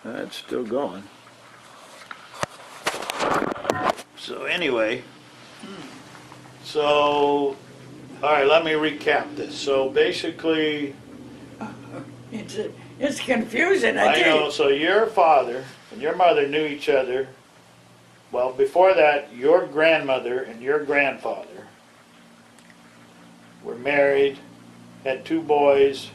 It's still going. So anyway, all right, let me recap this. So basically, It's confusing, I I tell know, you. so your father and your mother knew each other. Well, before that, your grandmother and your grandfather were married, had two boys,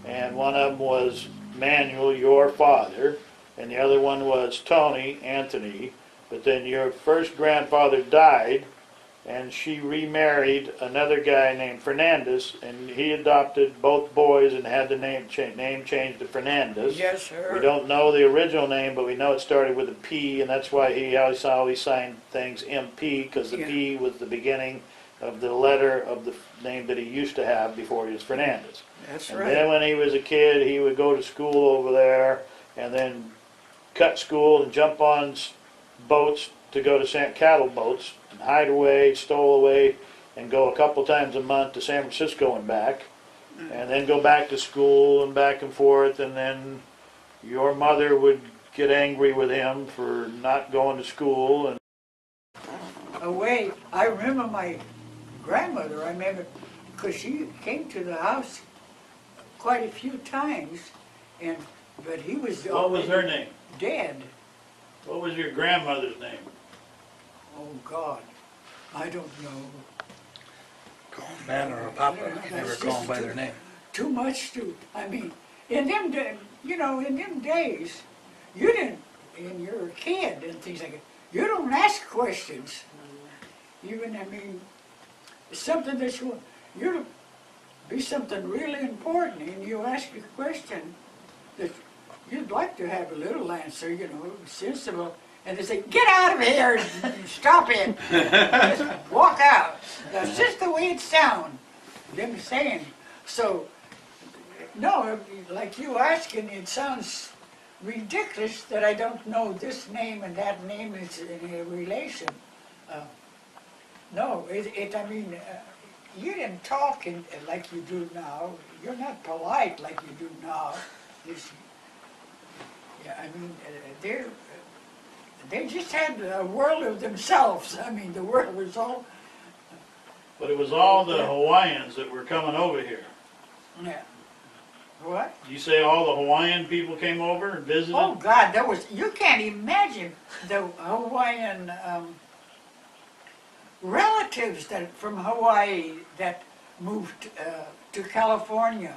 and one of them was Manuel, your father, and the other one was Tony, Anthony. But then your first grandfather died, and she remarried another guy named Fernandez, and he adopted both boys and had the name changed to Fernandez. Yes, sir. We don't know the original name, but we know it started with a P, and that's why he always signed things MP, because the Yeah. P was the beginning of the letter of the name that he used to have before he was Fernandez. That's And right. then when he was a kid, he would go to school over there, and then cut school and jump on boats to go to cattle boats, and hide away, stole away, and go a couple times a month to San Francisco and back, and then go back to school and back and forth, and then your mother would get angry with him for not going to school, and Away, I remember my grandmother, because she came to the house quite a few times, but he was what was her name? dead. What was your grandmother's name? Oh, God, I don't know. Call them man or a papa, never call them by their name. Too much in them days, you didn't, and you're a kid and things like that, you don't ask questions. Even, something that you'd be something really important, and you ask a question that you'd like to have a little answer, sensible, and they say, "Get out of here, and stop it, just walk out." That's just the way it sounds, them saying. So, no, like you asking, it sounds ridiculous that I don't know this name and that name is in a relation. No, you didn't talk like you do now. You're not polite like you do now. They just had a world of themselves. The world was all. But it was all the Hawaiians that were coming over here. Yeah. What? You say all the Hawaiian people came over and visited? Oh God, you can't imagine the Hawaiian relatives from Hawaii that moved to California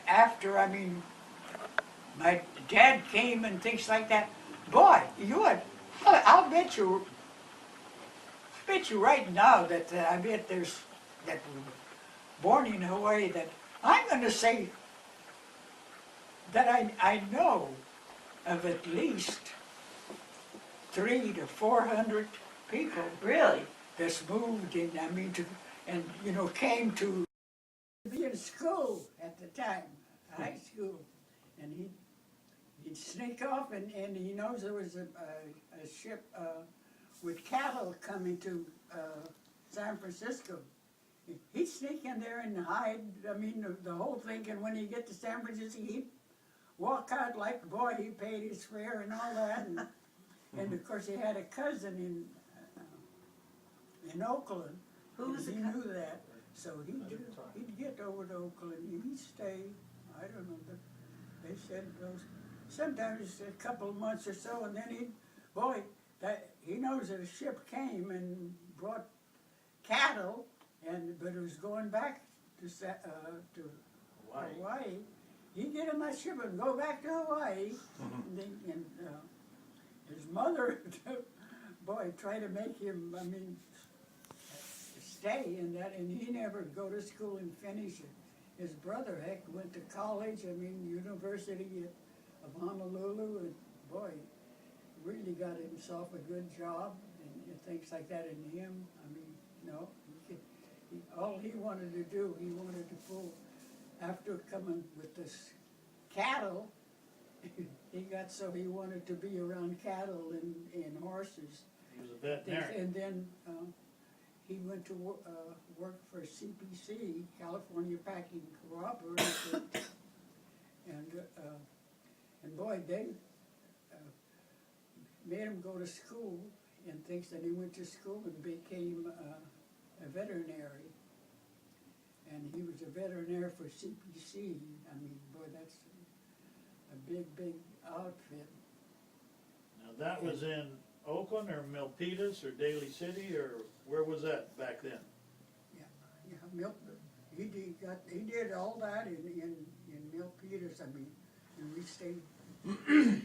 after, my dad came and things like that. Boy, I'll bet you right now that I bet there's that were born in Hawaii that I'm going to say that I know of at least 300 to 400 people. Really? That's moved in, came to be in school at the time, high school, and he'd sneak off, and he knows there was a ship with cattle coming to San Francisco. He'd sneak in there and hide, the whole thing, and when he get to San Francisco, he'd walk out like, boy, he paid his fare and all that, and of course he had a cousin in Oakland. Who was he the knew that, so he'd get over to Oakland and he'd stay. I don't know, but they said sometimes a couple of months or so, and then he knows that a ship came and brought cattle, but it was going back to Hawaii. He'd get in that ship and go back to Hawaii, and his mother, boy, tried to make him, stay in that, and he never go to school and finish it. His brother, heck, went to college, University of Honolulu, and boy, really got himself a good job and things like that. And him, all he wanted to do, he wanted to pull, after coming with this cattle, he wanted to be around cattle and horses. He was a veterinarian. And then he went to work for California Packing Cooperative, and And boy, they uh, made him go to school and things, and he went to school and became a veterinary. And he was a veterinarian for CPC. I mean, boy, that's a big, big outfit. Now, that was in Oakland or Milpitas or Daly City, or where was that back then? Yeah, he did all that in Milpitas. I mean, and we stayed.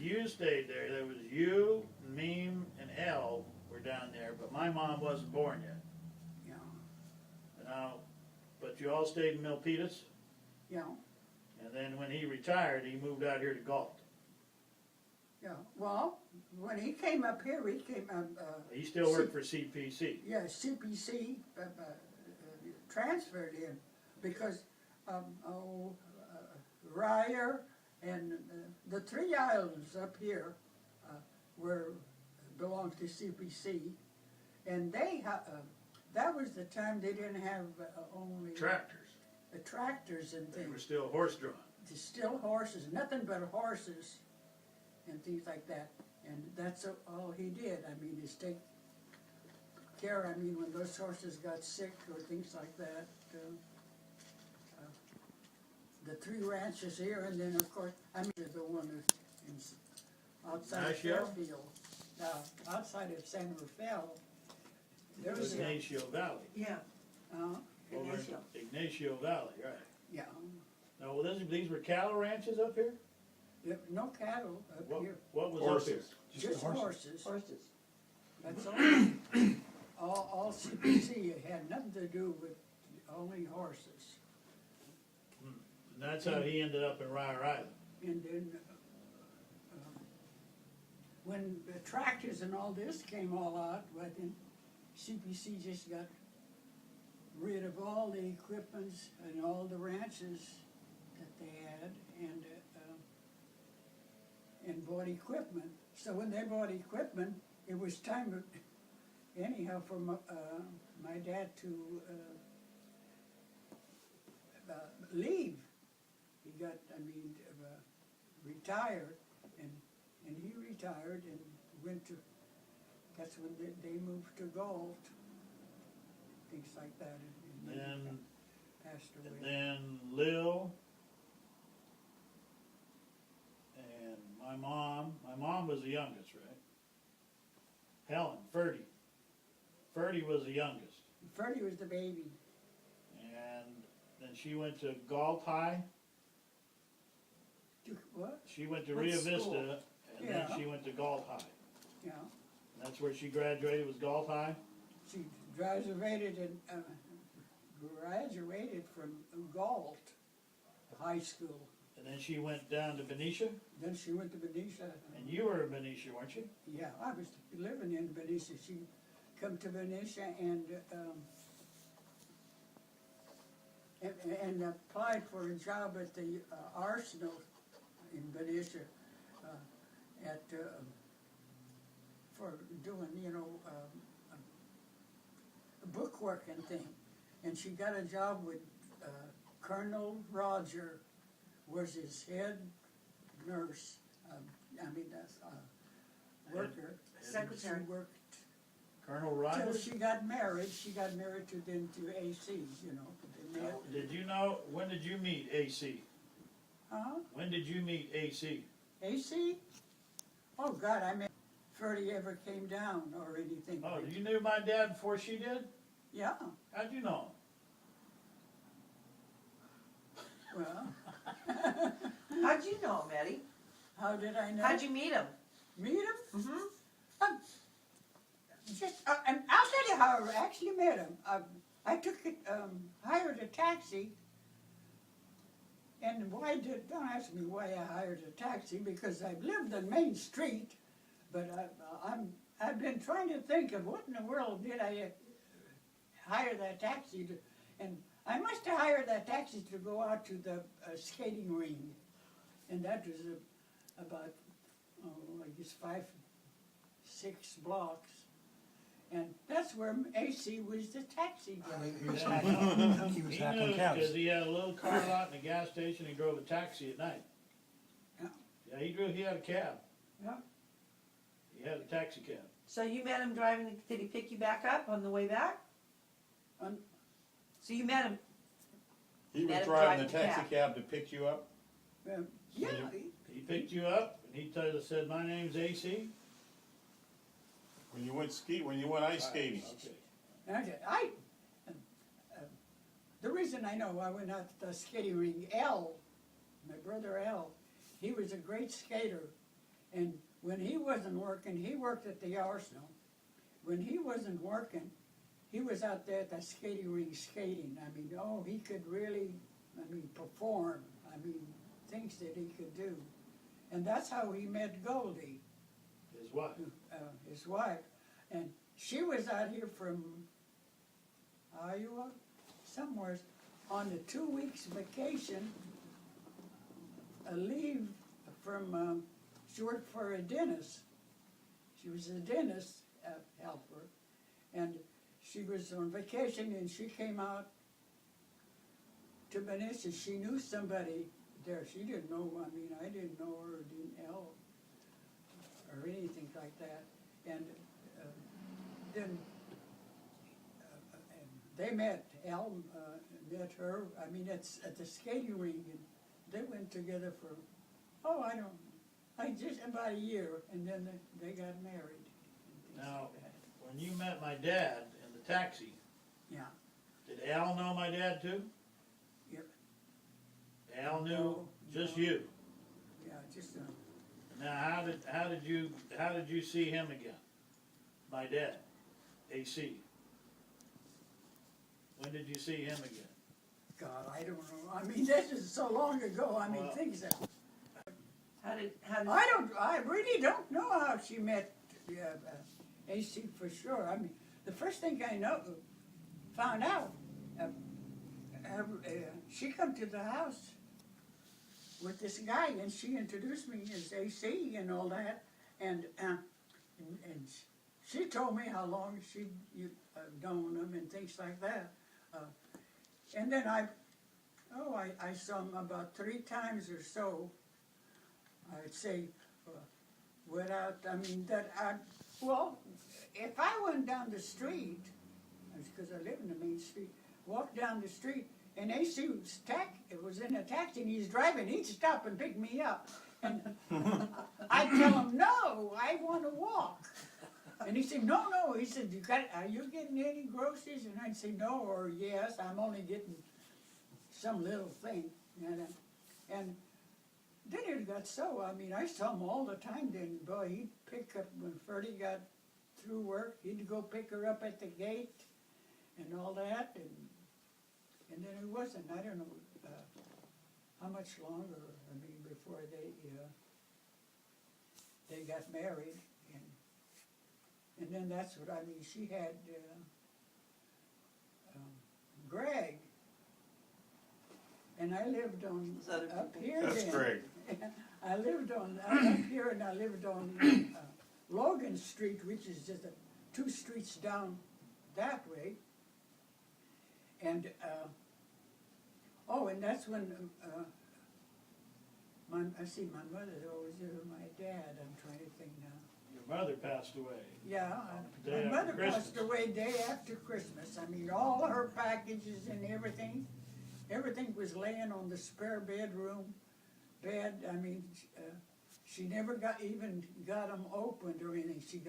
You stayed there. There was you, Meme, and Elle were down there, but my mom wasn't born yet. Yeah, Now, but you all stayed in Milpitas, yeah, and then when he retired, he moved out here to Galt. yeah. Well, when he came up here, he came up. He still worked for CPC. Yeah, CPC transferred him because Ryer and the 3 islands up here were belonged to CPC, and they that was the time they didn't have only Tractors. tractors and They were things. still horse-drawn. Still horses, nothing but horses and things like that. And that's all he did. I mean, is take care. I mean, when those horses got sick or things like that, the 3 ranches here, and then of course, I mean, the one that's outside of Ignacio? Fairfield, outside of San Rafael. It There's was Ignacio Valley. Yeah, Over Ignacio. in Ignacio Valley, right. yeah, Now, well, these were cattle ranches up here? no cattle up What, here, what was Horses. up just horses. Horses. That's all. All CPC had nothing to do with only horses. here? And that's how he ended up in Ryer Island. And then, when the tractors and all this came all out, I think CPC just got rid of all the equipments and all the ranches that they had and bought equipment. So when they bought equipment, it was time, anyhow, for my dad to leave. He got, retired, and he retired and went to, that's when they moved to Galt, things like that, and Then, passed and away. then Lil and my mom was the youngest, right? Helen, Ferdy. Ferdy was the youngest. Freddie was the baby. And then she went to Galt High. What? She went to What Rio school? Vista, and then Yeah. she went to Galt High. Yeah, And that's where she graduated, was Galt High. she graduated from Galt High School. And then she went down to Benicia. Then she went to Benicia. And you were in Benicia, weren't you? Yeah, I was living in Benicia. She come to Benicia and applied for a job at the Arsenal in Benicia for doing, bookwork and thing. And she got a job with Colonel Roger, was his head nurse, worker. Secretary. She worked Colonel till Rogers. she got married. She got married to AC, They met. Did you know, when did you meet AC? Huh? When did you meet AC? AC? Oh, God, I mean, Freddie ever came down or anything. Oh, you knew my dad before she did? Yeah, How'd you know? well, How'd you know him, Eddie? how did I know? How'd you meet him? Meet him? Mm-hmm. And I'll tell you how I actually met him. I took it, hired a taxi, and don't ask me why I hired a taxi, because I lived on Main Street, but I've been trying to think of what in the world did I hire that taxi to, and I must have hired that taxi to go out to the skating ring, and that was about, I guess 5-6 blocks. And that's where AC was the taxi driver. He was hacking, he was He hacking knew because cows. he had a little car lot and a gas station. He drove a taxi at night. Yeah. Yeah, he Andrew, he had a cab. Yeah. He had a taxi cab. So you met him driving, did he pick you back up on the way back? Um, So you met him, He Let was him driving the drive the taxi cab. cab to pick you up? Yeah, He picked you up and he said, my name's AC. When you went ice skating? Okay. The reason I know I went out to the skating rink, my brother Al, he was a great skater. And when he wasn't working, he worked at the Arsenal. When he wasn't working, he was out there at the skating rink skating. I mean, oh, he could really, perform. I mean, things that he could do. And that's how he met Goldie, His wife. his wife. And she was out here from Iowa, somewhere, on the 2 weeks vacation, a leave from, she worked for a dentist. She was a dentist helper. And she was on vacation and she came out to Benicia. She knew somebody there. She didn't know, I didn't know her or didn't know or anything like that. And then and they met, Al met her, it's at the skating rink, and they went together for, just about a year, and then they got married. And things Now, like that. when you met my dad in the taxi, Yeah, did Al know my dad too? yeah, Al knew No, just no. you. yeah, just, Now, how did you see him again? My dad, AC. When did you see him again? God, I don't know, this is so long ago, Well- things that, how did, I really don't know how she met AC for sure. The first thing I found out, she come to the house with this guy, and she introduced me as AC and all that, and she told me how long she'd known him and things like that. And then I saw him about 3 times or so. I'd say, if I went down the street, because I live in the main street, walked down the street, and AC was in a taxi, and he's driving, he'd stop and pick me up. And I'd tell him, no, I want to walk. And he said, no, he said, are you getting any groceries? And I'd say, no, or yes, I'm only getting some little thing. And then it got so, I saw him all the time then, boy, he'd pick up, when Ferdy got through work, he'd go pick her up at the gate and all that, and then it wasn't, I don't know how much longer, before they got married, and then that's what, she had Greg, and I lived on, Those other up people. here That's then. Greg. I lived up here, and I lived on Logan Street, which is just 2 streets down that way. And, and that's when, my mother always with my dad, I'm trying to think now. Your mother passed away. Yeah, Day my after mother Christmas. passed away day after Christmas. All her packages and everything was laying on the spare bedroom bed. She never got them opened or anything. She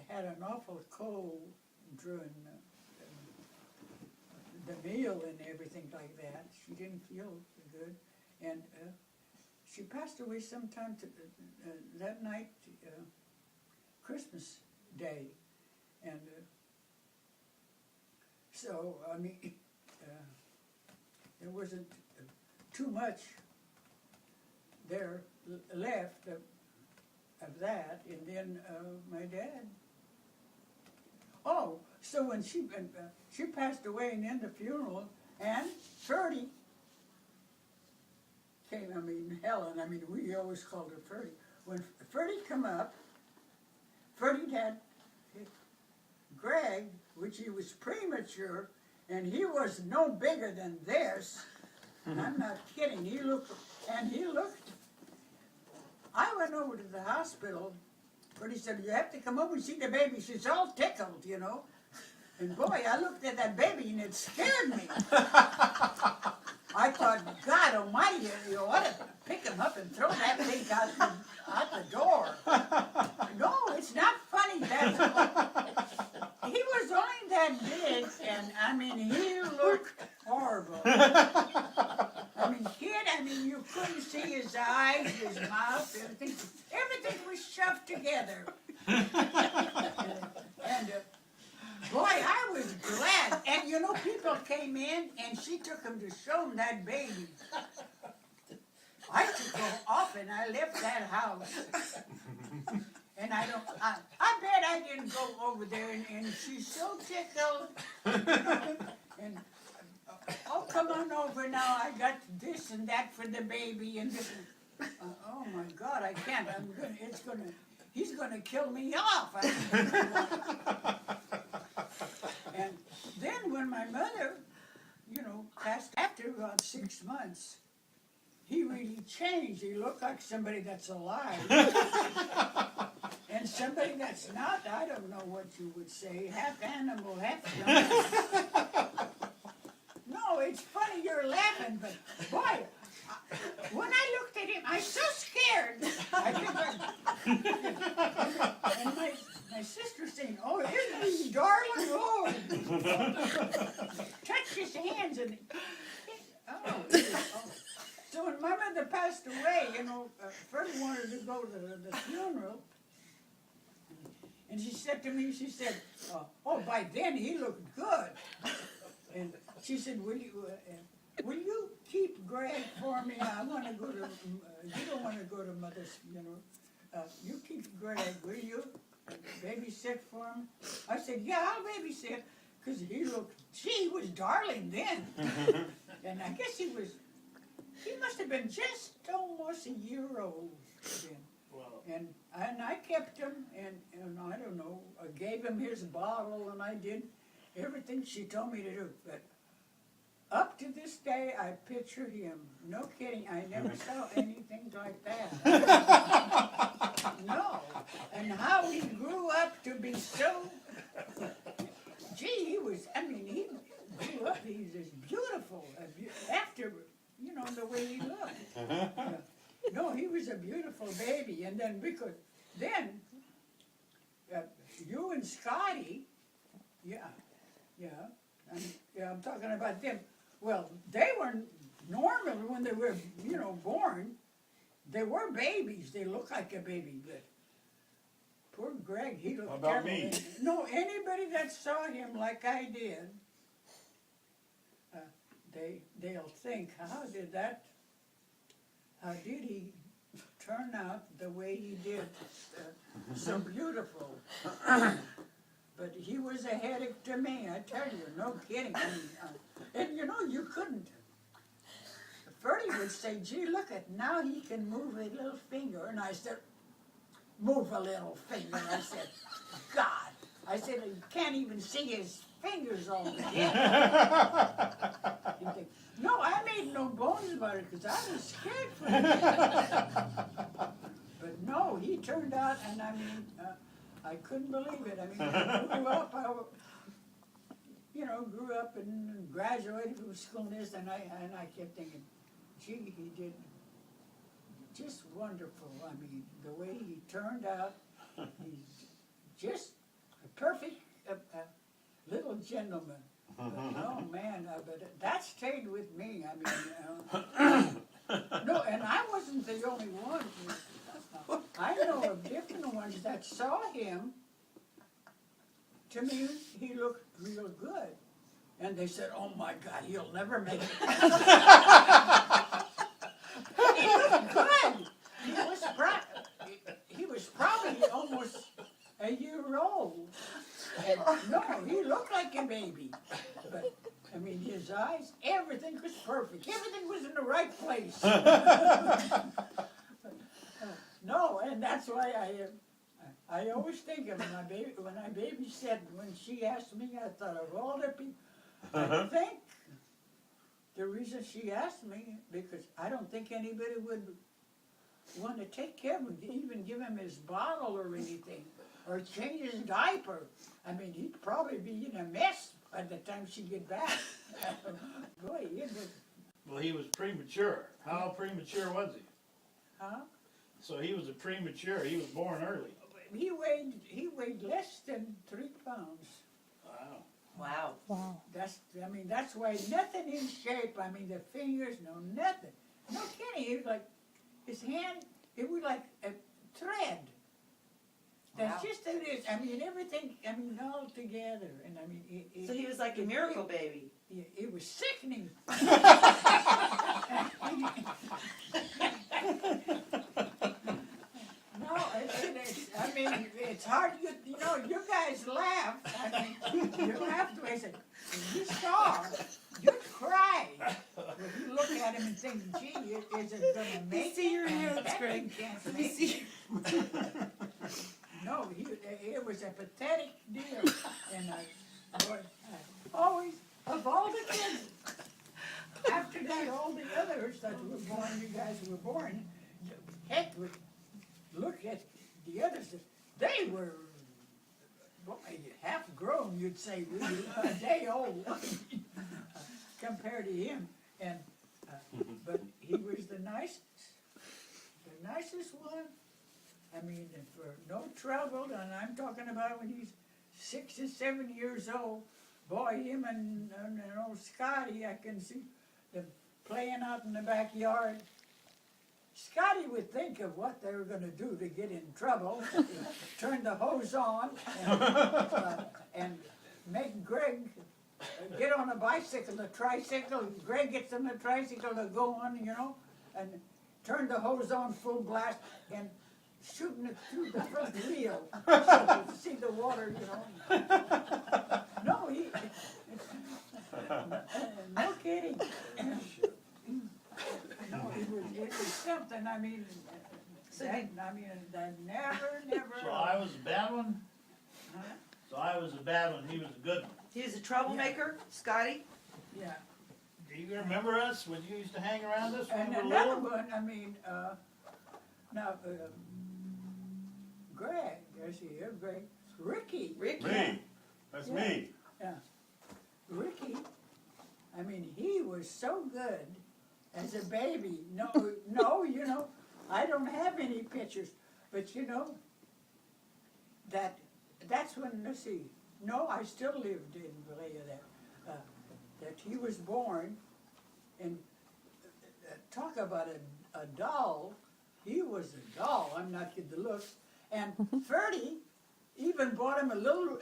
had an awful cold during the meal and everything like that. She didn't feel good, and she passed away sometime that night, Christmas Day, and so there wasn't too much there left of that, and then my dad. Oh, so when she passed away, and then the funeral, and Ferdy came. Helen. We always called her Ferdy. When Ferdy come up, Ferdy had Greg, which he was premature, and he was no bigger than this. I'm not kidding. He looked went over to the hospital. Pretty said, you have to come over and see the baby. She's all tickled, you know. And boy, I looked at that baby and it scared me. I thought, God almighty, you ought to pick him up and throw that thing out the door. No, it's not funny. He was only that big, and I mean, he looked horrible. I mean, you couldn't see his eyes, his mouth, everything was shoved together. And boy, I was glad. And you know, people came in, and she took him to show him that baby. I took go off, and I left that house. And I bet I didn't go over there, and she's so tickled. And oh, come on over now. I got this and that for the baby, and this. Oh my God, I can't. He's gonna kill me off. And then when my mother, you know, passed after about 6 months, he really changed. He looked like somebody that's alive. And somebody that's not, I don't know what you would say, half animal, half human. No, it's funny you're laughing, but boy, when I looked at him, I was so scared. And my sister saying, oh, isn't he darling? Oh. Touched his hands and, oh. So when my mother passed away, you know, Freddie wanted to go to the funeral. And she said to me, she said, oh, by then he looked good. And she said, will you keep Greg for me? I want to go to, you don't want to go to Mother's funeral. You keep Greg, will you? Babysit for him? I said, yeah, I'll babysit. Because he was darling then. And I guess he must have been just almost a year old then. Wow. And I kept him, and I don't know, I gave him his bottle, and I did everything she told me to do. But up to this day, I picture him. No kidding, I never saw anything like that. No. And how he grew up to be so, gee, he grew up, he's just beautiful. After, you know, the way he looked. No, he was a beautiful baby, and then you and Scotty, I'm talking about them. Well, they were normal when they were, you know, born. They were babies. They looked like a baby, but poor Greg, he looked How about terrible. me? No, anybody that saw him like I did, they'll think, how did he turn out the way he did? So beautiful. But he was a headache to me, I tell you, no kidding. And you know, you couldn't. Freddie would say, gee, look at, now he can move a little finger. And I said, move a little finger. I said, God. I said, you can't even see his fingers all together. No, I made no bones about it because I was scared for him. But no, he turned out, and I couldn't believe it. I grew up and graduated from school and this, and I kept thinking, gee, he did just wonderful. I mean, the way he turned out, he's just a perfect little gentleman. But, oh man, but that stayed with me. I mean, no, and I wasn't the only one. I know of different ones that saw him. To me, he looked real good. And they said, oh my God, he'll never make it. He looked good. He was probably almost a year old. And no, he looked like a baby. But, I mean, his eyes, everything was perfect. Everything was in the right place. No, and that's why I always think of my baby, when I babysat, when she asked me, I thought of all the people. I think the reason she asked me, because I don't think anybody would want to take care of him, even give him his bottle or anything, or change his diaper. I mean, he'd probably be in a mess by the time she get back. Boy, it was, Well, he was premature. How premature was he? huh? So he was a premature, he was born early. He weighed less than 3 pounds. Wow. Wow. That's why nothing in shape. I mean, the fingers, no nothing. No kidding. It was like his hand. It was like a thread. That's Wow. just what it is. I mean, everything. I mean, all together. And I mean, So he was like a miracle baby. It was sickening. No, I mean, it's hard. You know, you guys laugh. I mean, you laughed when I said, when you saw, you'd cry. When you look at him and think, gee, is it going to make see your it? hands, That Greg. thing can't Let me make see. it. No, it was a pathetic deal. And boy, always, of all the kids, after that, all the others that were born, you guys were born, heck, would look at the others, they were, boy, half grown, you'd say, really, a day old, compared to him. And, but he was the nicest one. I mean, and for no trouble, and I'm talking about when he's 6 or 7 years old. Boy, him and old Scotty, I can see them playing out in the backyard. Scotty would think of what they were going to do to get in trouble. Turn the hose on and make Greg get on a bicycle, a tricycle. Greg gets on the tricycle to go on, you know, and turn the hose on full blast and shooting it through the front wheel so to see the water, you know. No, no kidding. No, it was something, I mean, that never. So I was a bad one? Huh? So I was a bad one, he was a good one. He was a troublemaker, Scotty. Yeah. Do you remember us when you used to hang around us when And we were another little? one, I mean, now, Greg, there's here, Greg, Ricky. Me, that's Yeah. me. Ricky, I mean, he was so good as a baby. No, you know, I don't have any pictures, but you know, that's when, let's see, no, I still lived in Vallejo that he was born, and talk about a doll, he was a doll, I'm not kidding the looks, and Ferdy even bought him a little,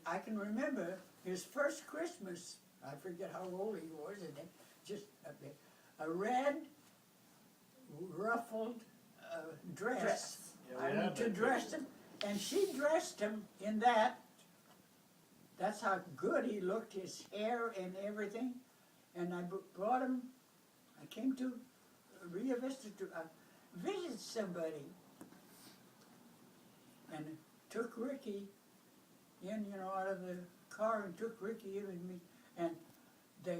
I can remember his first Christmas, I forget how old he was, and just a red ruffled dress. Yeah, we I mean, have to that dress picture. him, and she dressed him in that. That's how good he looked, his hair and everything. And I brought him, I came to Rio Vista to visit somebody. And took Ricky in, you know, out of the car and took Ricky in with me. And they,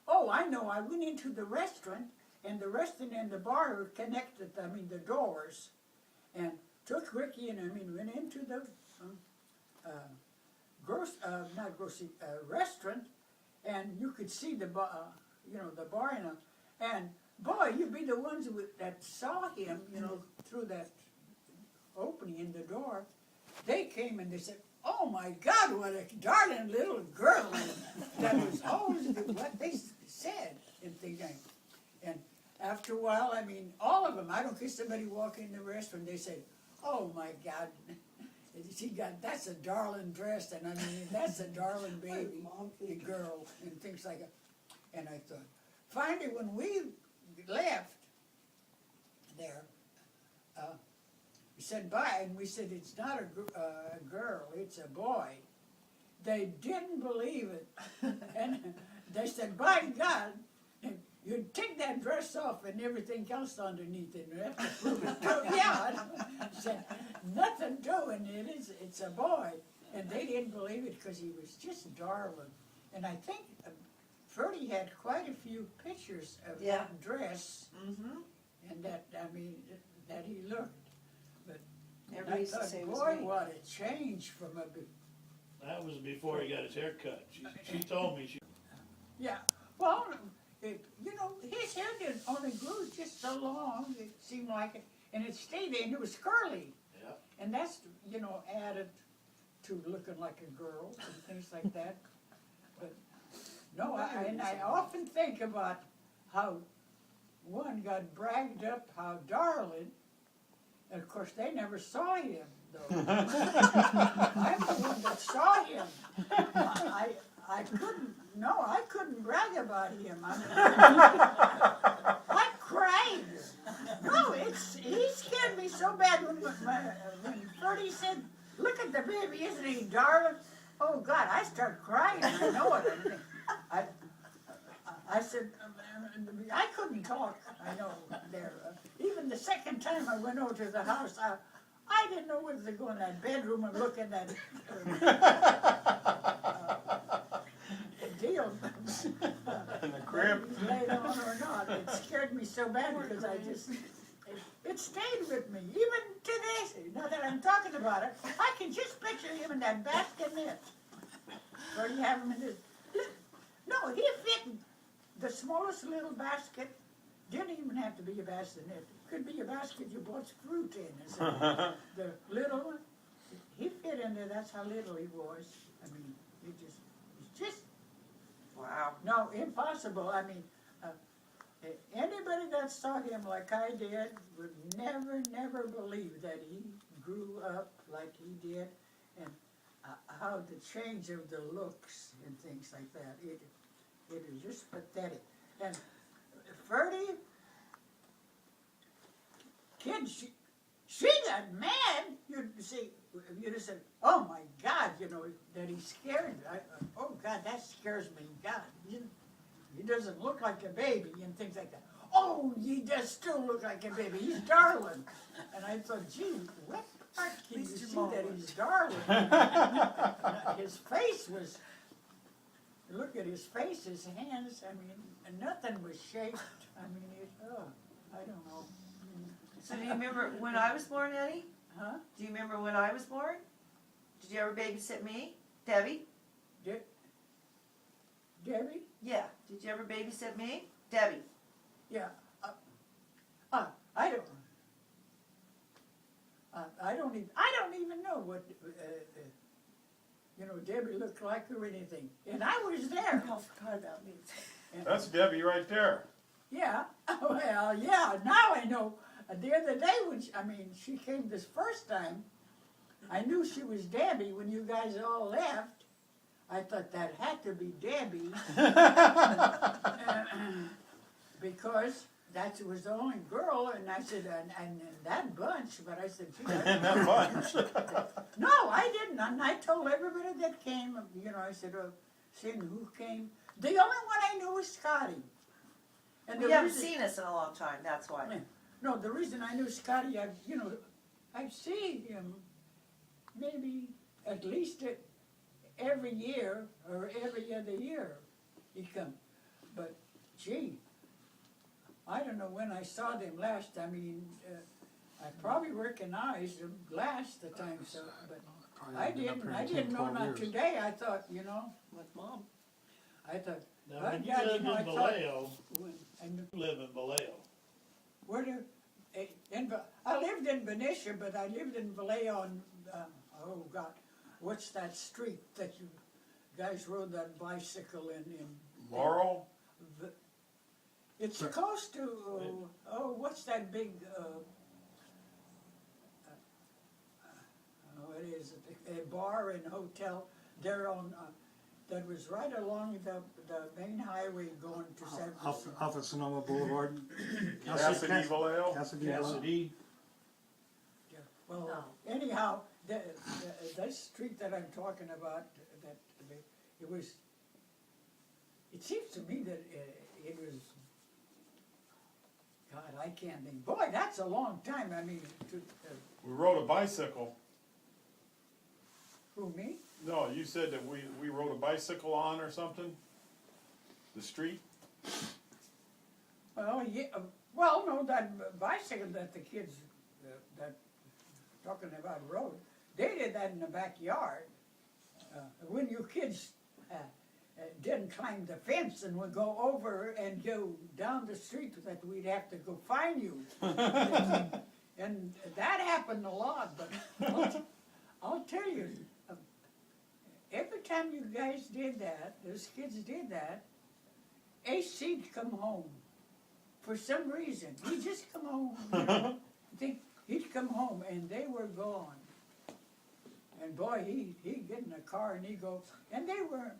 oh, I know, I went into the restaurant, and the restaurant and the bar were connected, I mean, the doors. And took Ricky and, I mean, went into the restaurant, and you could see the bar, you know, the bar, and boy, you'd be the ones that saw him, you know, through that opening in the door. They came and they said, "Oh my God, what a darling little girl!" That was always what they said and things. And after a while, I mean, all of them. I don't care somebody walk in the restaurant, they say, "Oh my God, that's a darling dress," and I mean, that's a darling baby girl, and things like that. And I thought, finally, when we left there, we said bye, and we said, "It's not a girl, it's a boy." They didn't believe it, and they said, "By God, you take that dress off and everything else underneath it, and you have to prove it." Yeah, I said, "Nothing doing it, it's a boy." And they didn't believe it because he was just darling. And I think Ferdy had quite a few pictures of Yeah. that dress. Mm-hmm. and that, I mean, that he looked. But Everybody I used to thought, say it was boy, me. what a change from a, That was before he got his hair cut. She told me, yeah, well, you know, his hair didn't only grew just so long, it seemed like it, and it stayed there, and it was curly. yeah, And that's, you know, added to looking like a girl and things like that. But, no, and I often think about how one got bragged up, how darling, and of course, they never saw him, though. I'm the one that saw him. I couldn't brag about him. I cried. No, he scared me so bad when Freddie said, "Look at the baby, isn't he darling?" Oh God, I started crying. I know it. I said, I couldn't talk. I know there. Even the second time I went over to the house, I didn't know whether to go in that bedroom and look in that deal. In the crib. Laid on or not. It scared me so bad because it stayed with me. Even today, now that I'm talking about it, I can just picture him in that bassinet. Where you have him in his, no, he fit the smallest little basket. Didn't even have to be a bassinet. Could be a basket you bought fruit in. The little one, he fit in there. That's how little he was. I mean, he's just Wow. no, impossible. I mean, anybody that saw him like I did would never believe that he grew up like he did, and how the change of the looks and things like that. It is just pathetic. And Ferdy, kid, she got mad. You'd see, you'd have said, "Oh my God," you know, that he's scared. Oh God, that scares me. God, he doesn't look like a baby and things like that. Oh, he does still look like a baby. He's darling. And I thought, gee, what part can you see that he's darling? His face was, look at his face, his hands, I mean, nothing was shaped. I mean, I don't know. So do you remember when I was born, Eddie? Huh? Do you remember when I was born? Did you ever babysit me? Debbie? Debbie? Yeah. Did you ever babysit me? Debbie? Yeah. I don't even know what, you know, Debbie looked like or anything. And I was there. Oh, forgot about me. That's Debbie right there. Yeah, well, yeah, now I know. The other day when she came this first time, I knew she was Debbie when you guys all left. I thought that had to be Debbie. Because that was the only girl, and I said, and that bunch, but I said, gee, And that bunch. no, I didn't, and I told everybody that came, you know, I said, seeing who came. The only one I knew was Scotty. And You haven't seen us in a long time, that's why. No, the reason I knew Scotty, I see him maybe at least every year or every other year he come. But gee, I don't know when I saw them last. I mean, I probably recognized them last the time, so but I didn't know not today. I thought, you know, with Mom. I thought, now well, when you yeah, lived in I thought- Vallejo, I knew- you live in Vallejo. Where do, I lived in Benicia, but I lived in Vallejo and, oh God, what's that street that you guys rode that bicycle in? Laurel? It's close to, what's that big, it is a bar and hotel there on, that was right along the main highway going to San Francisco. Off of Sonoma Boulevard. Cassidy Vallejo? Cassidy Boulevard. Cassidy, Yeah. Well, anyhow, that street that I'm talking about, it seems to me that it was, God, I can't think, boy, that's a long time, I mean, We rode a bicycle. who, me? No, you said that we rode a bicycle on or something? The street? Well, yeah, Well, no, that bicycle that the kids, that, talking about road, they did that in the backyard. When you kids didn't climb the fence and would go over and go down the street, that we'd have to go find you. And that happened a lot, but I'll tell you, every time you guys did that, those kids did that, AC'd come home. For some reason, he'd just come home. You know? He'd come home and they were gone. And boy, he'd get in the car and he'd go, and they were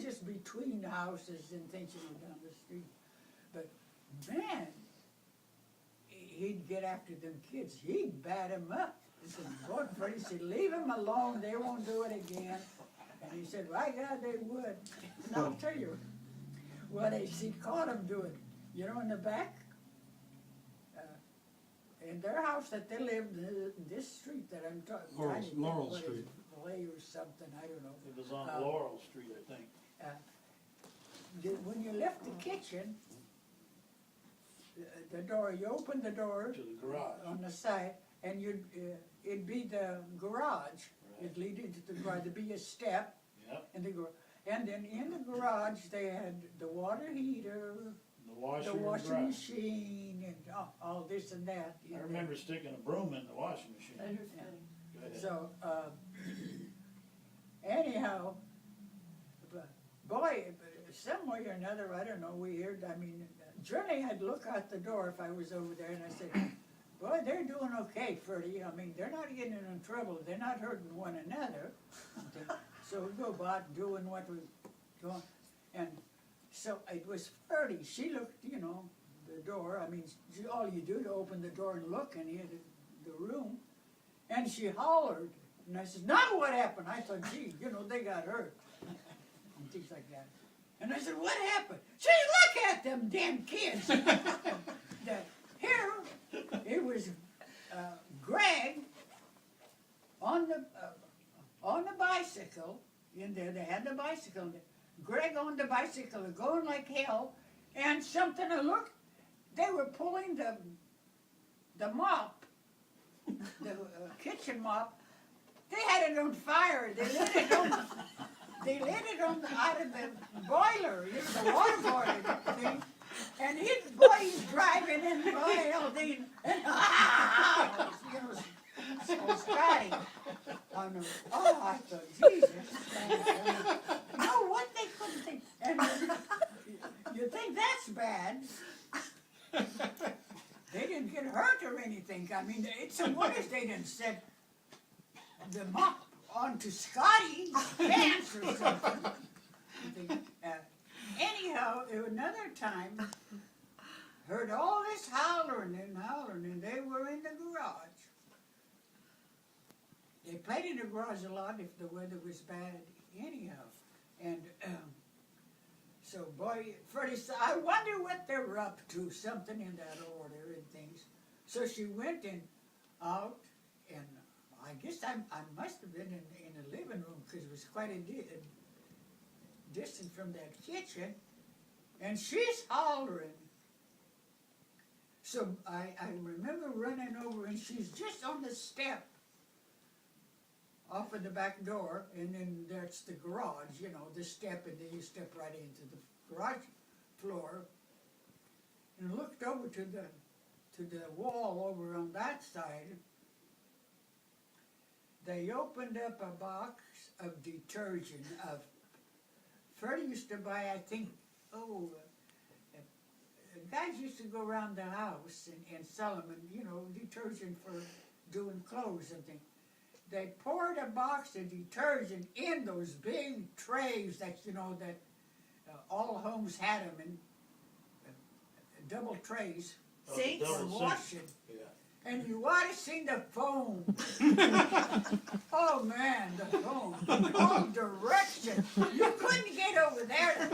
just between the houses and things, you know, down the street. But man, he'd get after them kids. He'd bat them up. He said, boy, Freddie said, leave them alone. They won't do it again. And he said, by God, they would. And I'll tell you, well, he caught them doing it. You know, in the back, in their house that they lived, this street that I'm talking. Laurel Street. Lay or something, I don't know. It was on Laurel Street, I think. When you left the kitchen, the door, you opened the door To the garage. on the side, and it'd be the garage. It'd lead into the garage. There'd be a step Yep, in the garage, and then in the garage they had the water heater, the washer the and washing dryer. machine, and all this and that. I remember sticking a broom in the washing machine. Go ahead. So, anyhow, boy, some way or another, I don't know, weird, I mean, Journey had look out the door if I was over there, and I said, boy, they're doing okay, Freddie, I mean, they're not getting in trouble, they're not hurting one another. So we go about doing what we're doing, and so it was Freddie, she looked, you know, the door, I mean, all you do to open the door and look in here, the room, and she hollered, and I said, now what happened? I thought, gee, you know, they got hurt, and things like that. And I said, what happened? She said, look at them damn kids. Here, it was Greg on the bicycle, in there, they had the bicycle, Greg on the bicycle, going like hell, and something, I looked, they were pulling the mop, the kitchen mop, they had it on fire. They lit it on out of the boiler, you know, the water boiler thing. And he's driving in the oil thing, and you know, so Scotty. I thought, Jesus. You know what they couldn't think, and you think that's bad. They didn't get hurt or anything. I mean, it's a wonder they didn't set the mop onto Scotty's pants or something. Anyhow, another time, heard all this hollering, and they were in the garage. They played in the garage a lot if the weather was bad anyhow. And so, boy, Freddie said, I wonder what they're up to, something in that order and things. So she went out, and I guess I must have been in the living room because it was quite a distance from that kitchen, and she's hollering. So I remember running over, and she's just on the step off of the back door, and then there's the garage, you know, the step, and then you step right into the garage floor, and looked over to the wall over on that side. They opened up a box of detergent. Freddie used to buy, I think, guys used to go around the house and sell them, and you know, detergent for doing clothes and things. They poured a box of detergent in those big trays that, you know, that all homes had them in double trays See? for Double sink. washing. Yeah. And you ought to see the foam. Oh man, the foam. All directions. You couldn't get over there.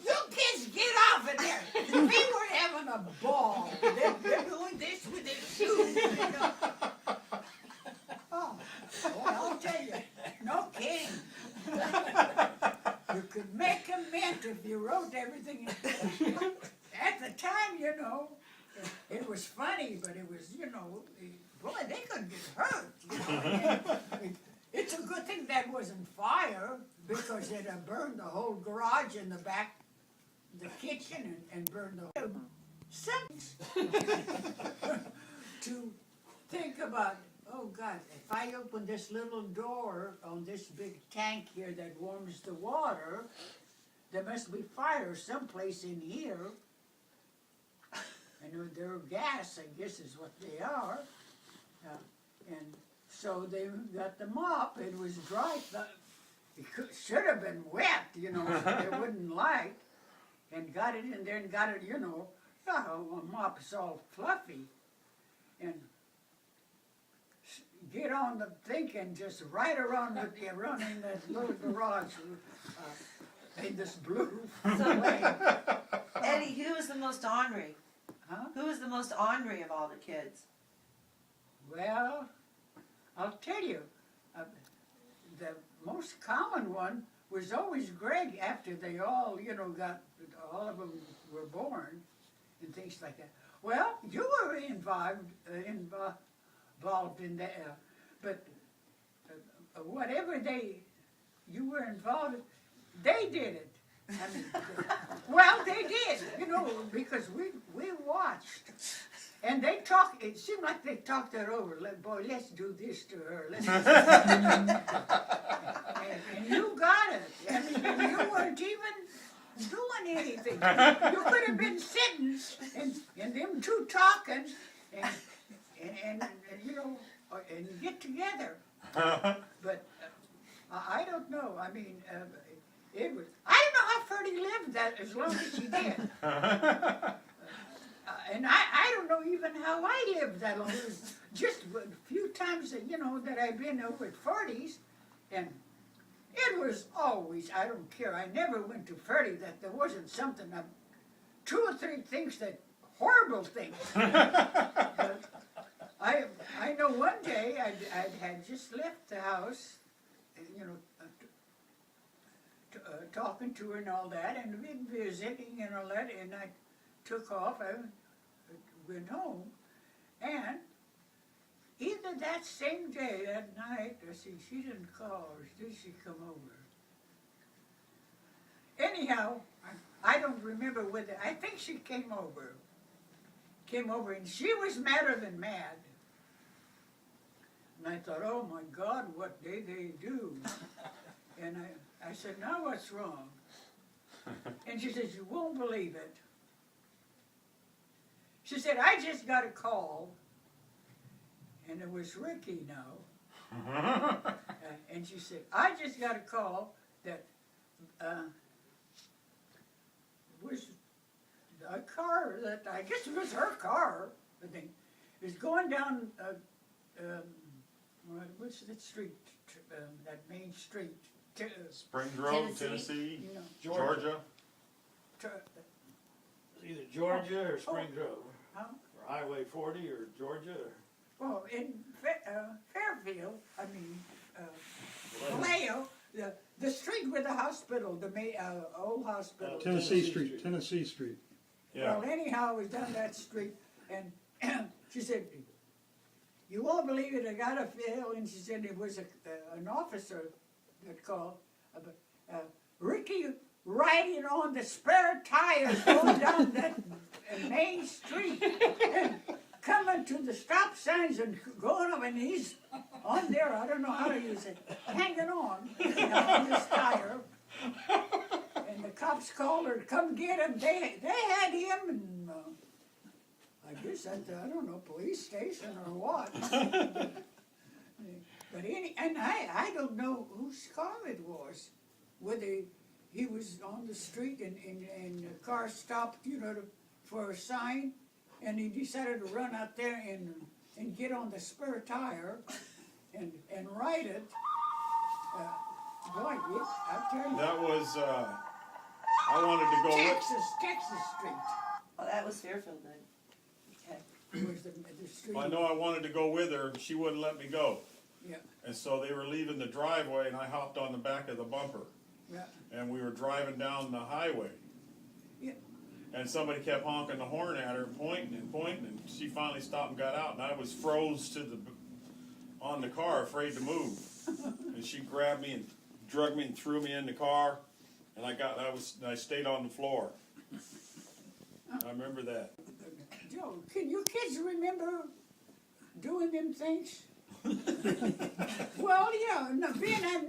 You kids get off of there. We were having a ball. They're doing this with their shoes. You know. Oh, well, I'll tell you, no kidding. You could make a mint if you wrote everything. At the time, you know, steady, but it was, you know, boy, they could get hurt. You know? It's a good thing that wasn't fire, because it'd have burned the whole garage and the back, the kitchen, and burned the whole sense. To think about, oh God, if I open this little door on this big tank here that warms the water, there must be fire someplace in here. And they're gas, I guess is what they are. And so they got the mop, it was dry, should have been wet, you know, so they wouldn't light. And got it in there and got it, you know, a mop is all fluffy. And get on the thinking, just right around in that little garage in this blue flame. Eddie, who was the most ornery? Huh? Who was the most ornery of all the kids? Well, I'll tell you, the most common one was always Greg after they all, you know, all of them were born and things like that. Well, you were involved in that, but whatever you were involved in, they did it. I mean, well, they did, you know, because we watched. And they talked, it seemed like they talked it over. Boy, let's do this to her. Let's do and you got it. I mean, you weren't even doing anything. You could have been sitting and them two talking and you know, and get together. But I don't know. I mean, it was. I don't know how Ferdy lived that as long as she did. And I don't know even how I lived that long. It was just a few times that, you know, that I've been over at Ferdy's, and it was always, I don't care, I never went to Ferdy that there wasn't something, 2 or 3 things that, horrible things. But I know one day I had just left the house, you know, talking to her and all that, and been visiting and all that, and I took off, I went home, and either that same day, that night, I see she didn't call, or did she come over? Anyhow, I don't remember whether, I think she came over, and she was madder than mad. And I thought, oh my God, what did they do? And I said, now what's wrong? And she says, you won't believe it. She said, I just got a call, and it was Ricky now. And she said, I just got a call that was a car that, I guess it was her car, I think, is going down, what's that street, that main street? Spring Grove, Tennessee. Tennessee, You know, Georgia. Either Georgia or Spring Grove, Huh? or Highway 40 or Georgia or. Well, in Fairfield, I mean, Vallejo, the street with the hospital, the old hospital. Tennessee Tennessee Street. Yeah. Well, anyhow, I was down that street, and she said, you won't believe it, I got a bill, and she said it was an officer that called, Ricky riding on the spare tires going down that main street, and coming to the stop signs and going up, and he's on there, I don't know how to use it, hanging on this tire. And the cops called her to come get him. They had him, and I guess at the, I don't know, police station or what. But I don't know whose car it was. Whether he was on the street and the car stopped, you know, for a sign, and he decided to run out there and get on the spare tire and ride it. Boy, I tell you. That was, I wanted to go with, Texas Street. Oh, that was Fairfield then. Okay. It was the street. I know I wanted to go with her, she wouldn't let me go. Yeah, And so they were leaving the driveway and I hopped on the back of the bumper. yeah, And we were driving down the highway. yeah. And somebody kept honking the horn at her and pointing, and she finally stopped and got out, and I was froze to on the car, afraid to move. And she grabbed me and drug me and threw me in the car, and I stayed on the floor. I remember that. Joe, can you kids remember doing them things? Well, yeah, no, being that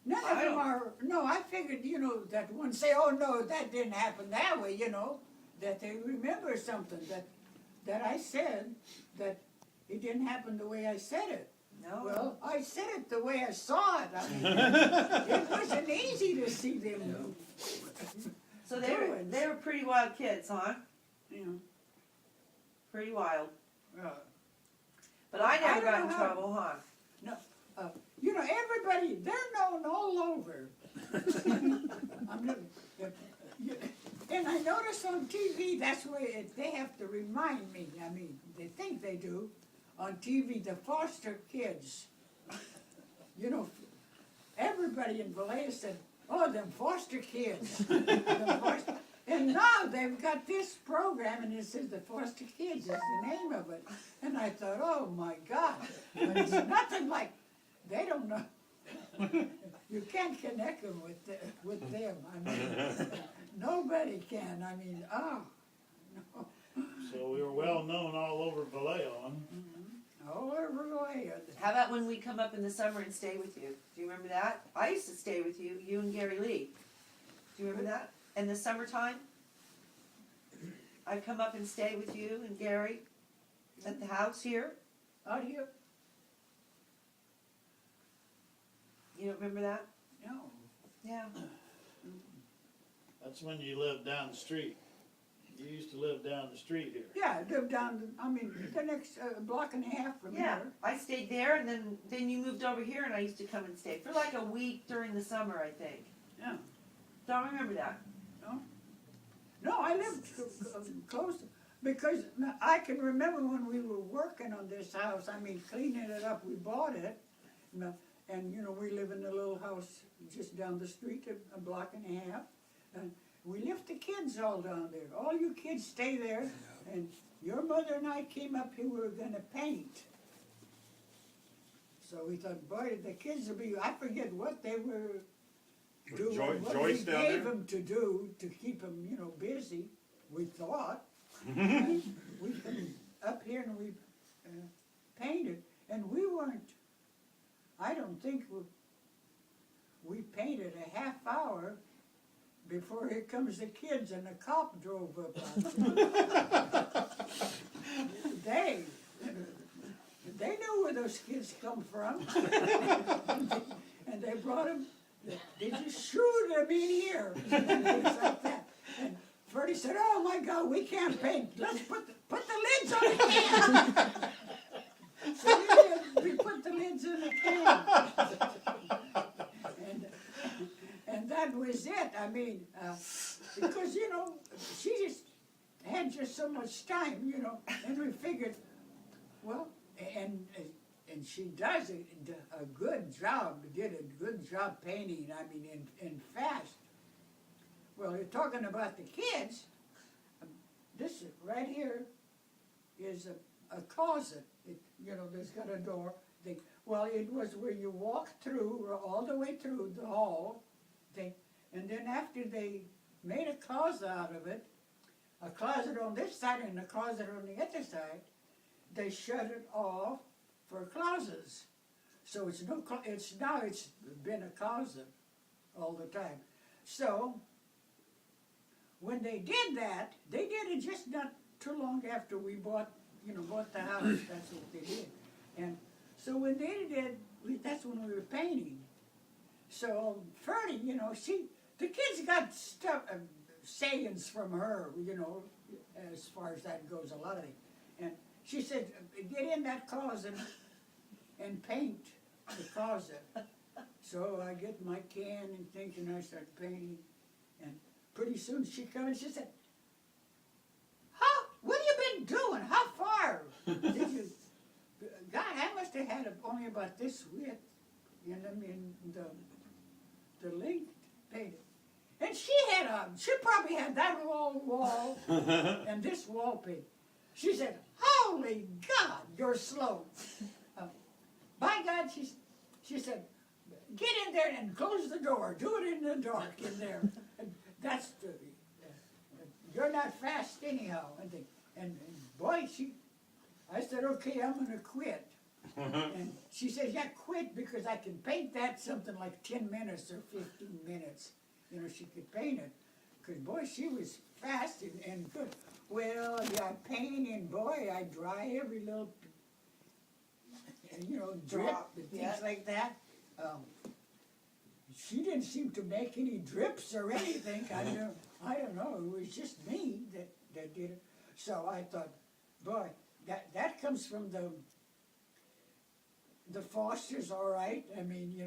none of them are, no, I figured, that one say, oh no, that didn't happen that way, that they remember something that I said, that it didn't happen the way I said it. No. Well, I said it the way I saw it. I mean, it wasn't easy to see them. So they were pretty wild kids, huh? Yeah. Pretty wild. Uh, But I I never don't got in know how- trouble, huh? everybody, they're known all over. And I notice on TV, that's where they have to remind me, I mean, they think they do, on TV, the foster kids. Everybody in Vallejo said, oh, them foster kids. And now they've got this program, and it says the foster kids is the name of it. And I thought, oh my God, but it's nothing like, they don't know. You can't connect them with them. I mean, nobody can. I mean, no. So we were well known all over Vallejo, huh? All over Vallejo. How about when we come up in the summer and stay with you? Do you remember that? I used to stay with you, you and Gary Lee. Do you remember that? In the summertime? I'd come up and stay with you and Gary at the house here. Out here? You don't remember that? No. Yeah. That's when you lived down the street. You used to live down the street here. Yeah, I lived down, the next block and a half from Yeah, here. I stayed there, and then you moved over here, and I used to come and stay for like a week during the summer, I think. Yeah. Don't remember that. No, I lived close, because I can remember when we were working on this house, cleaning it up, we bought it, and we live in a little house just down the street, a block and a half, and we left the kids all down there. All you kids stay there, and your mother and I came up here, we were gonna paint. So we thought, boy, the kids will be, I forget what they were doing, what we Joyce down gave there? them to do to keep them, busy, we thought. And we come up here and we painted, and we weren't, I don't think we painted a half hour before here comes the kids and the cop drove up. They knew where those kids come from. And they brought them, they just shooed them in here. And things like that. And Freddie said, oh my God, we can't paint. Let's put the lids on the can. So we put the lids in the can. And that was it. Because, she just had just so much time, and we figured, well, and she does a good job, did a good job painting, and fast. Well, you're talking about the kids, this right here is a closet. There's got a door. Well, it was where you walk through, all the way through the hall, and then after they made a closet out of it, a closet on this side and a closet on the other side, they shut it off for closets. So it's been a closet all the time. So when they did that, they did it just not too long after we bought the house. That's what they did. And so when they did, that's when we were painting. So Ferdy, the kids got stuff, sayings from her, as far as that goes, a lot of it. And she said, get in that closet and paint the closet. So I get my can and things, and I start painting. And pretty soon she comes and she said, what have you been doing? How far did you? God, I must have had only about this width, the length painted. And she probably had that wall and this wallpaper. She said, "Holy God, you're slow." By God, she said, "Get in there and close the door. Do it in the dark in there." And that's the, you're not fast anyhow. And boy, I said, "Okay, I'm gonna quit." And she said, "Yeah, quit because I can paint that something like 10 minutes or 15 minutes." You know, she could paint it. Because, boy, she was fast and good. Well, yeah, paint and, boy, I dry every little, drip Drop, and things yeah. like that. She didn't seem to make any drips or anything. I don't know. It was just me that did it. So I thought, boy, that comes from the Fosters, all right. I mean,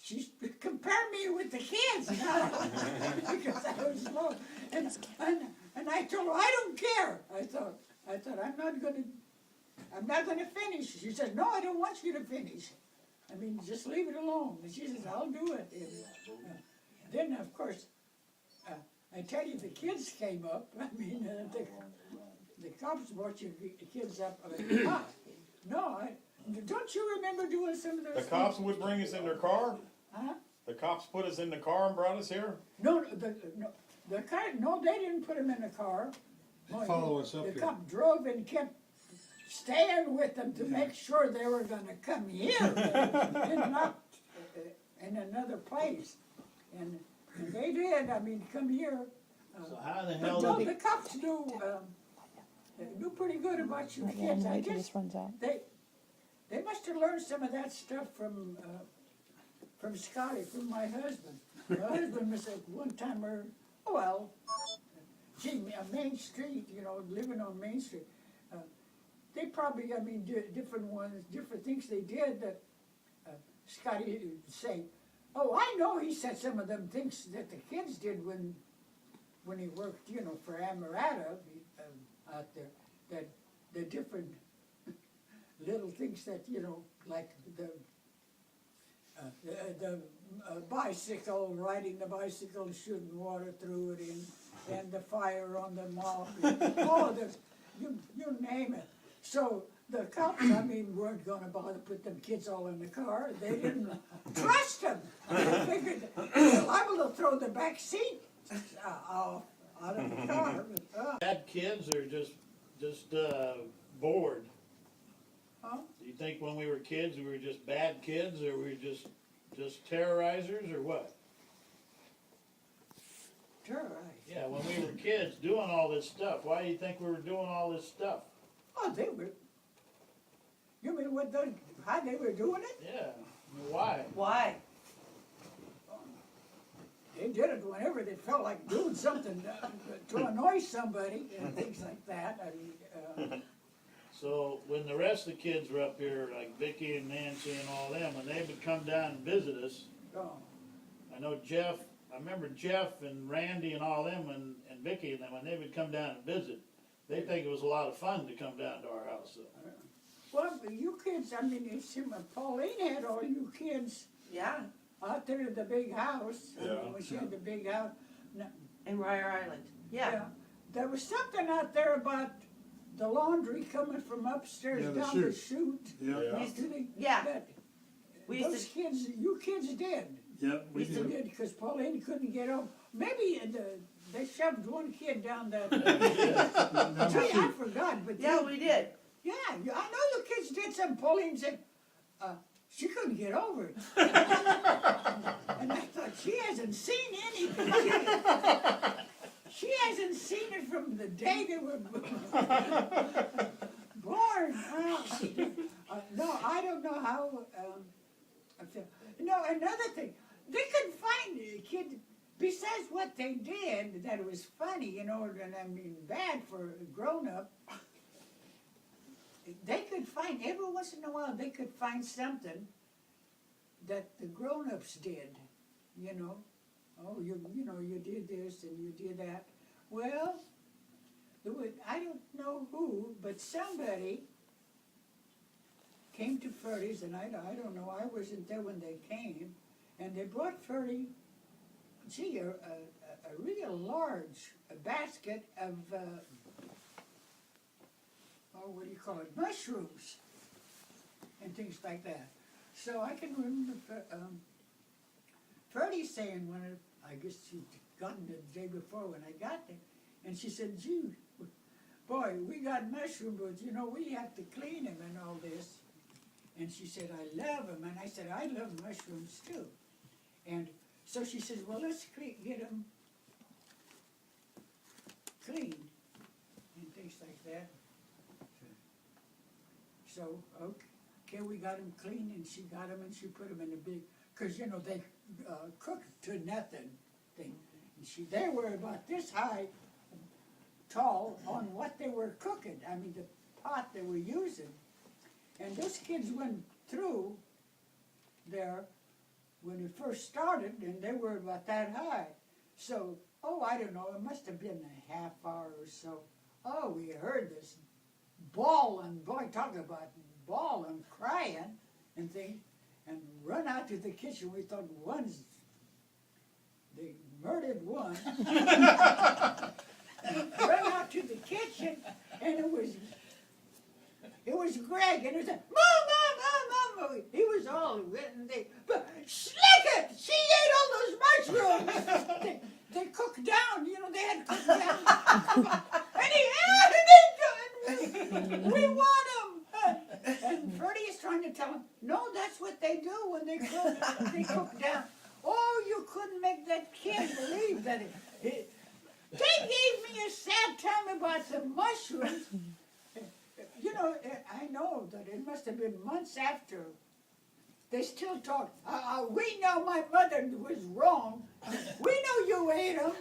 she compared me with the kids now because I was slow. And I told her, "I don't care." I thought I'm not gonna finish. She said, "No, I don't want you to finish. I mean, just leave it alone." And she says, "I'll do it." And, then, of course, I tell you, the kids came up. I mean, the cops brought your kids up. Don't you remember doing some of those The things? cops would bring us in their car? Huh? The cops put us in the car and brought us here? No, the car, no, they didn't put them in the car. No, Follow us up the here. cop drove and kept staying with them to make sure they were gonna come here and not in another place. And they did, I mean, come here. So how the But hell no, did the cops knew pretty good about your Like, kids. I wait till guess this runs out. they must have learned some of that stuff from Scotty, from my husband. My husband was at one time, Main Street, living on Main Street. They probably, I mean, different ones, different things they did that Scotty would say, "Oh, I know," he said, "some of them things that the kids did when he worked, for Amarata out there, that the different little things that, like the bicycle, riding the bicycle and shooting water through it, and the fire on the mop, you name it." So the cops, I mean, weren't gonna bother to put them kids all in the car. They didn't trust them. They figured they're liable to throw the back seat out of the car. bad kids or just bored? Huh? Do you think when we were kids we were just bad kids, or we were just terrorizers, or what? Terrorized. Yeah, when we were kids doing all this stuff, why do you think we were doing all this stuff? Oh, they were. You mean how they were doing it? Yeah, I mean, why? Why? They did it whenever they felt like doing something to annoy somebody and things like that. I mean, So when the rest of the kids were up here, like Vicky and Nancy and all them, when they would come down and visit us, I know I remember Jeff and Randy and all them and Vicky and them, when they would come down and visit, they think it was a lot of fun to come down to our house. So. well, you kids, I mean, Pauline had all you kids Yeah, out there at the big house. Yeah. When she had the big house. in Ryer Island. Yeah. There was something out there about the laundry coming from upstairs Yeah, the down the chute. chute. Yeah, We used to- Do they- Yeah. that- We used Those to, kids, you kids did. yeah, we They did. did, because Pauline couldn't get over. Maybe they shoved one kid down that. Gee, I forgot, but yeah, we did. yeah, I know you kids did something. Pauline said she couldn't get over it, and I thought she hasn't seen anything. She hasn't seen it from the day they were born. No, I don't know how. I feel. No, another thing, they couldn't find a kid. Besides what they did, that it was funny, and I mean bad for a grown-up, they could find, every once in a while, they could find something that the grown-ups did, Oh, you did this and you did that. Well, I don't know who, but somebody came to Ferdy's, and I don't know, I wasn't there when they came, and they brought Ferdy gee, a real large basket of, what do you call it, mushrooms and things like that. So I can remember Freddie saying I guess she'd gotten it the day before when I got there, and she said, gee, boy, we got mushroom, but you know, we have to clean them and all this. And she said, I love them. And I said, I love mushrooms too. And so she says, well, let's get them cleaned and things like that. So, okay, we got them clean, and she got them, and she put them in a big, because, you know, they cook to nothing thing. And they were about this high, tall, on what they were cooking. I mean, the pot they were using. And those kids went through there when it first started, and they were about that high. So, I don't know, it must have been a half hour or so. We heard this bawling, boy, talk about bawling, crying and things, and run out to the kitchen. We thought they murdered one. Run out to the kitchen, and it was Greg, and it was like, Mom. He was all written. But Slicket, she ate all those mushrooms. They cooked down, you know, they had to cook down. And he had it, we want them. And Freddie is trying to tell him, no, that's what they do when they cook. They cook down. You couldn't make that kid believe that they gave me a sad time about the mushrooms. You know, I know that it must have been months after. They still talk. We know my mother was wrong. We know you ate them.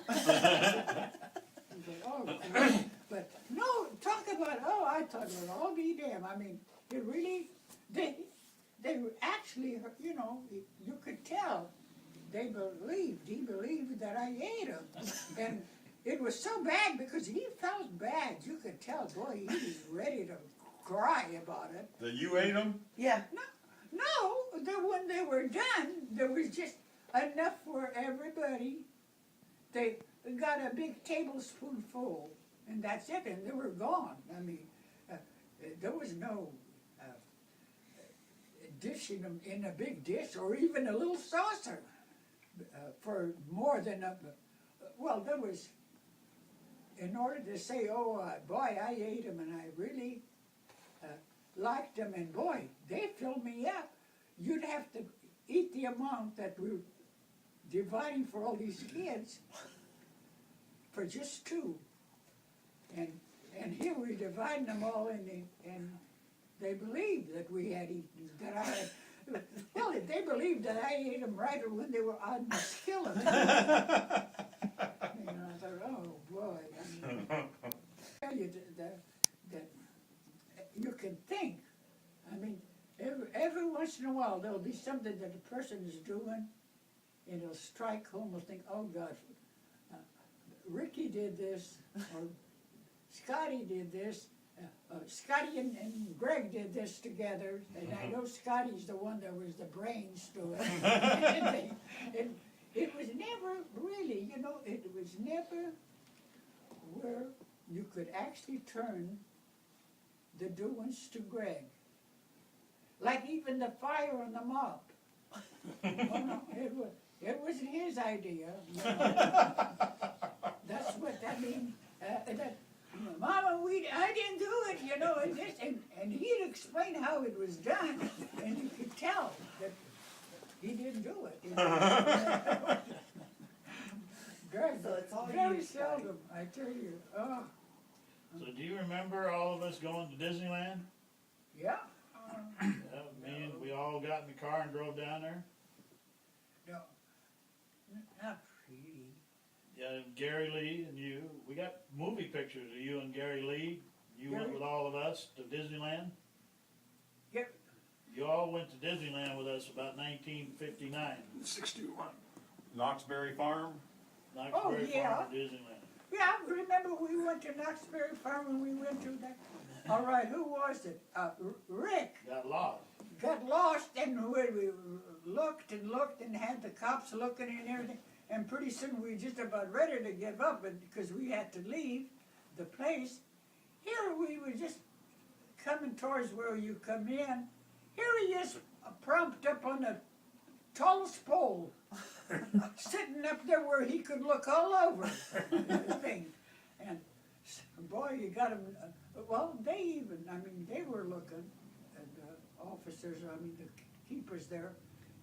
But no, talk about, I thought, well, I'll be damned. I mean, it really, they actually, you know, you could tell he believed that I ate them. And it was so bad because he felt bad. You could tell, boy, he was ready to cry about it. That you ate them? Yeah. No, when they were done, there was just enough for everybody. They got a big tablespoon full, and that's it, and they were gone. I mean, there was no dishing them in a big dish or even a little saucer for more than there was, in order to say, boy, I ate them and I really liked them, and boy, they filled me up. You'd have to eat the amount that we're dividing for all these kids for just two. And here we're dividing them all, and they believed that we had eaten, that I had. Well, they believed that I ate them right when they were on the skillet. You know, I thought, oh boy. I mean, tell you that you can think. I mean, every once in a while there'll be something that the person is doing, and it'll strike home. Will think, oh God, Ricky did this, or Scotty did this. Scotty and Greg did this together, and I know Scotty's the one that was the brains to it. And it was never really, you know, it was never where you could actually turn the doings to Greg. Like even the fire on the mop. No, it wasn't his idea. You know. That's what that means. Mama, I didn't do it, you know, and he'd explain how it was done, and you could tell that he didn't do it. You know? So it's all Very you, seldom, I tell you. So do you remember all of us going to Disneyland? Yeah. We all got in the car and drove down there? No, not really. Yeah, Gary Lee and you. We got movie pictures of you and Gary Lee. You went with all of us to Disneyland? Yep. You all went to Disneyland with us about 1959. 61. Knoxbury Farm? Knoxbury yeah. Farm to Disneyland. Yeah, I remember we went to Knoxbury Farm and we went to that. All right, who was it? Rick. Got lost. Got lost, and we looked and had the cops looking and everything. and pretty soon we were just about ready to give up, because we had to leave the place. Here we were just coming towards where you come in. Here he is, propped up on the tallest pole, sitting up there where he could look all over the thing. And boy, you got him. Well, they were looking at the officers. I mean, the keepers there,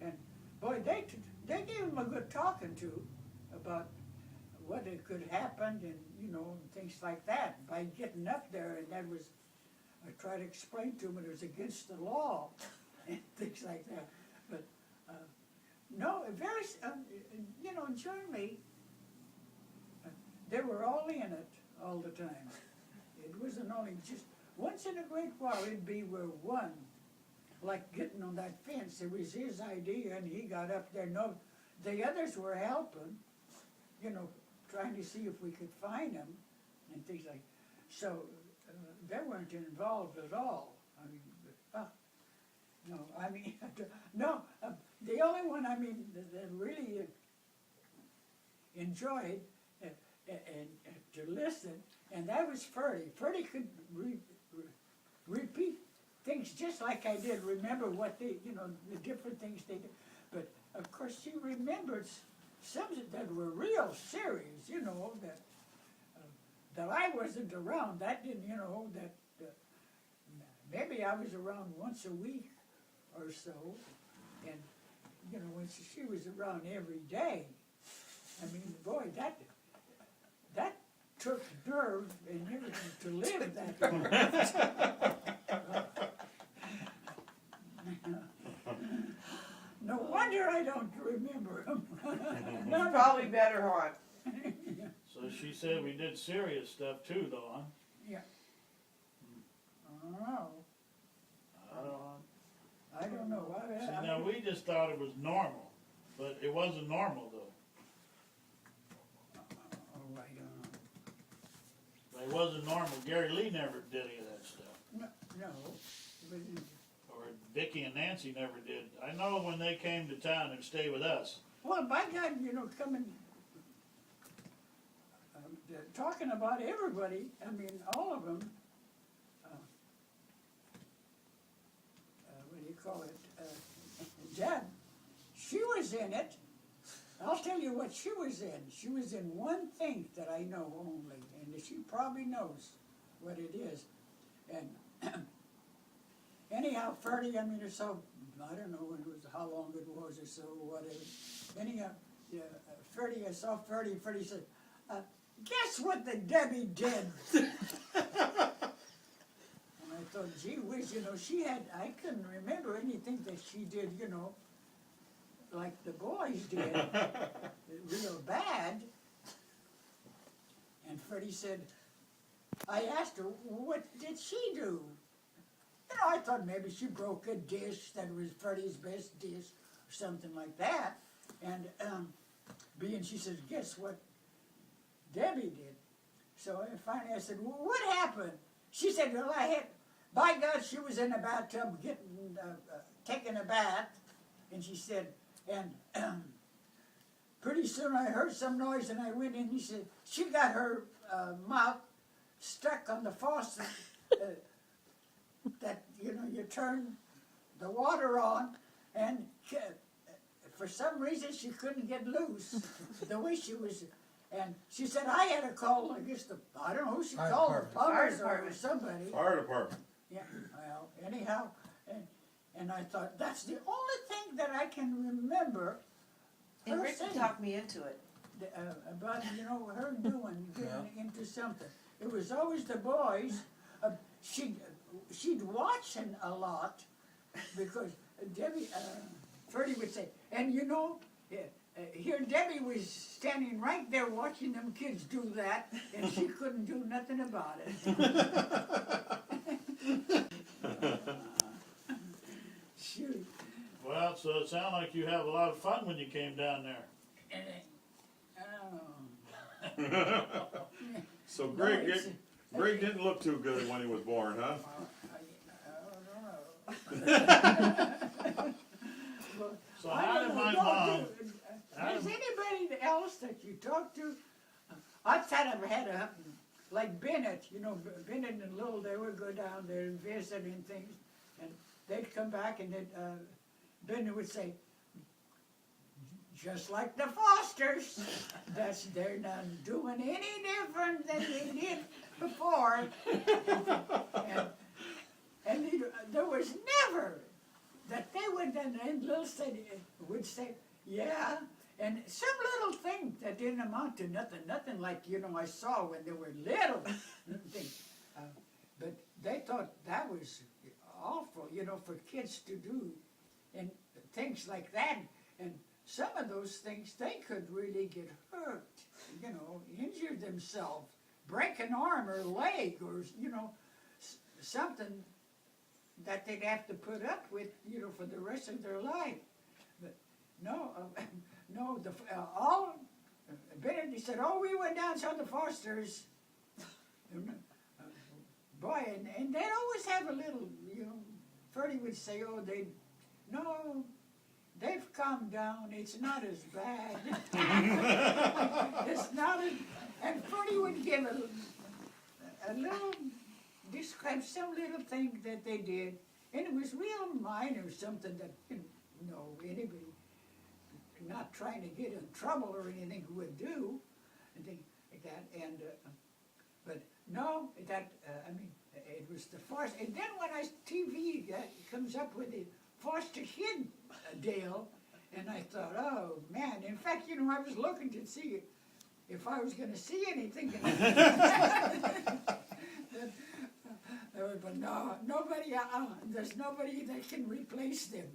and boy, they gave him a good talking to about what it could happen, and things like that by getting up there. And that was, I tried to explain to him it was against the law and things like that. But no, very, generally, they were all in it all the time. It wasn't only just once in a great while. It'd be where one, like getting on that fence, it was his idea, and he got up there. No, the others were helping, trying to see if we could find him and things like. So they weren't involved at all. I mean, no, I mean, no. The only one that really enjoyed and to listen, and that was Ferdy. Ferdy could repeat things just like I did. Remember what they, the different things they did. But of course, she remembered some that were real serious. That I wasn't around. That didn't, that maybe I was around once a week or so, and when she was around every day. I mean, boy, that took nerve and everything to live that way. No wonder I don't remember him. It's probably better, huh? So she said we did serious stuff too, though, huh? Yeah. Oh, I don't know. See, now we just thought it was normal, but it wasn't normal though. Oh, I don't know. But it wasn't normal. Gary Lee never did any of that stuff. No, but Or Vicki and Nancy never did. I know when they came to town and stayed with us. well, by God, coming, talking about everybody. I mean, all of them. What do you call it? Deb. She was in it. I'll tell you what she was in. She was in one thing that I know only, and she probably knows what it is. And anyhow, Ferdy, it's so, I don't know when it was, how long it was or so, whatever. Anyhow, Ferdy, I saw Ferdy, and Ferdy said, guess what the Debbie did? And I thought, gee whiz, she had, I couldn't remember anything that she did, like the boys did, real bad. And Freddie said, I asked her, what did she do? I thought maybe she broke a dish that was Freddie's best dish, or something like that. And she said, guess what Debbie did? So finally I said, well, what happened? She said, well, by God, she was in the bathtub taking a bath. And she said, and pretty soon I heard some noise, and I went in. He said she got her mouth stuck on the faucet that you turn the water on, and for some reason she couldn't get loose the way she was. And she said I had to call, I guess I don't know who she called, the plumbers or somebody. Fire department. Yeah. Well, anyhow, and I thought that's the only thing that I can remember. And her Rick saying talked me into it. about her getting into something. It was always the boys. She'd watch a lot because Debbie, Ferdy would say, and here Debbie was standing right there watching them kids do that, and she couldn't do nothing about it. Shoot. Well, so it sounded like you have a lot of fun when you came down there. So Greg didn't look too good when he was born, huh? So how did my mom? Does anybody else like Bennett, you know, Bennett and Lowell, they would go down there and visit and things, and they'd come back and Bennett would say, just like the Fosters, they're not doing any different than they did before. And there was never that they would, and Lil said, would say, yeah, and some little thing that didn't amount to nothing like, you know, I saw when they were little. But they thought that was awful, you know, for kids to do, and things like that. And some of those things, they could really get hurt, you know, injure themselves, break an arm or leg, or, you know, something that they'd have to put up with, you know, for the rest of their life. But no, Benedict said, oh, we went down and saw the Fosters. Boy, and they'd always have a little, you know, Ferdy would say, oh, they've calmed down, it's not as bad. It's not as, and Ferdy would give a little, describe some little thing that they did, and it was real minor, something that, you know, anybody not trying to get in trouble or anything would do, and things like that, and, but no, I mean, it was the foster, and then when TV comes up with the foster kid deal, and I thought, oh man, in fact, you know, I was looking to see if I was going to see anything. But no, nobody, there's nobody that can replace them.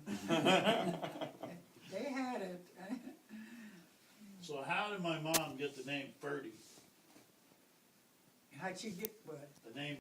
They had it. So how did my mom get the name Ferdy? How'd you get what? The name